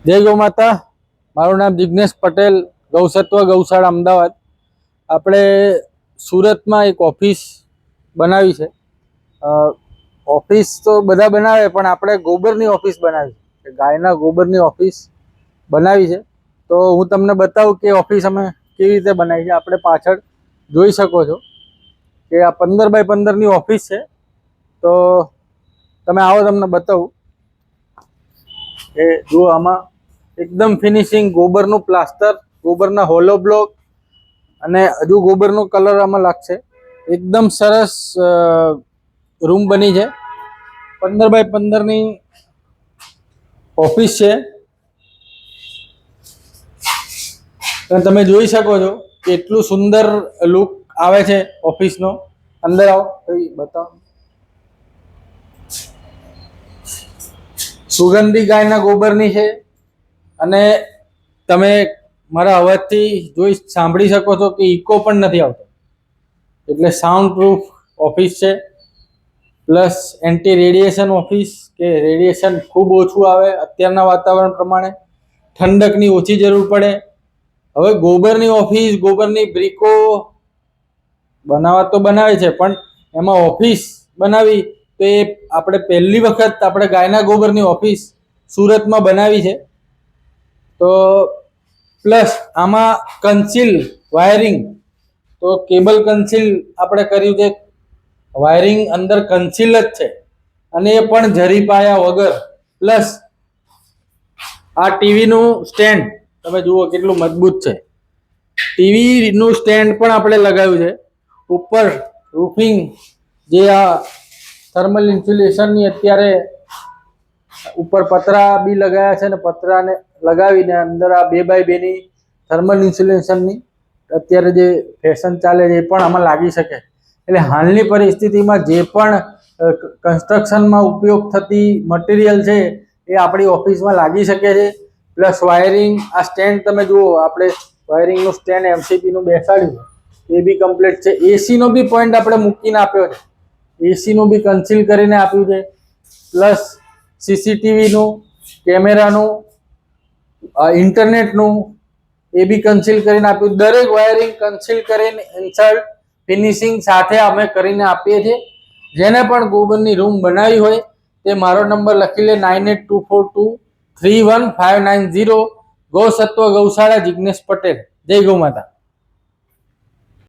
જય ગૌ માતા। મારું નામ જિગ્નેશ પટેલ, ગૌસત્વ ગૌશાળા અમદાવાદ। આપણે સુરતમાં એક ઓફિસ બનાવી છે। ઓફિસ તો બધા બનાવે, પણ આપણે ગોબરની ઓફિસ બનાવી છે, ગાયના ગોબરની ઓફિસ બનાવી છે। તો હું તમને બતાવું કે ઓફિસ અમે કેવી રીતે બનાવી છે। આપણે પાછળ જોઈ શકો છો કે આ 15 બાય 15ની ઓફિસ છે। તો તમે આવો, તમને બતાવું કે જુઓ, આમાં एकदम फिनिशिंग गोबर प्लास्टर, गोबर होलो ब्लॉक અને હજુ गोबर कलर आमां लागशे। एकदम सरस रूम बनी है। 15 बाय 15 नी ऑफिस है। તમે જોઈ શકો છો કેટલું સુંદર લુક આવે છે ઓફિસ નો। અંદર આવો, બતાવો। સુગંધી ગાયના ગોબરની છે અને તમે મારા અવાજથી જોઈ સાંભળી શકો છો કે ઇકો પણ નથી આવતો, એટલે સાઉન્ડ પ્રૂફ ઓફિસ છે। પ્લસ એન્ટી રેડિયેશન ઓફિસ, કે રેડિયેશન ખૂબ ઓછું આવે અત્યારના વાતાવરણ પ્રમાણે, ઠંડકની ઓછી જરૂર પડે। હવે ગોબરની ઓફિસ, ગોબરની બ્રિકો બનાવવા તો બનાવે છે, પણ એમાં ઓફિસ બનાવી તો એ આપણે પહેલી વખત આપણે ગાયના ગોબરની ઓફિસ સુરતમાં બનાવી છે। તો પ્લસ આમાં કન્સીલ વાયરિંગ, તો કેબલ કન્સીલ આપણે કર્યું છે। વાયરિંગ અંદર કન્સીલ જ છે અને એ પણ જરી પાયા વગર। પ્લસ આ ટીવીનું સ્ટેન્ડ તમે જુઓ કેટલું મજબૂત છે। ટીવીનું સ્ટેન્ડ પણ આપણે લગાવ્યું છે। ઉપર રૂફિંગ જે આ થર્મલ ઇન્સ્યુલેશનની અત્યારે ઉપર પતરા બી લગાવ્યા છે, ને પતરાને લગાવીને અંદર આ 2 બાય 2 ની થર્મલ ઇન્સ્યુલેશનની અત્યારે જે ફેશન ચાલે છે એ પણ આમાં લાગી શકે। એટલે હાલની પરિસ્થિતિમાં જે પણ કન્સ્ટ્રક્શનમાં ઉપયોગ થતી મટીરિયલ છે એ આપણી ઓફિસમાં લાગી શકે છે। પ્લસ વાયરિંગ, આ સ્ટેન્ડ તમે જુઓ, આપણે વાયરિંગનું સ્ટેન્ડ એમસીબીનું બેસાડ્યું એ બી કમ્પ્લીટ છે। એસીનો બી પોઈન્ટ આપણે મૂકીને આપ્યો છે, એસીનું બી કન્સીલ કરીને આપ્યું છે। પ્લસ સીસીટીવીનું, કેમેરાનું, ઇન્ટરનેટનું એ બી કન્સીલ કરીને આપ્યું। દરેક વાયરિંગ કન્સીલ કરીને ઇન્સર્ટ ફિનિશિંગ સાથે અમે કરીને આપીએ છીએ। જેને પણ ગોબરની રૂમ બનાવી હોય તે મારો નંબર લખી લે, 9824231590। ગૌસત્વ ગૌશાળા, જિગ્નેશ પટેલ। જય ગૌ માતા।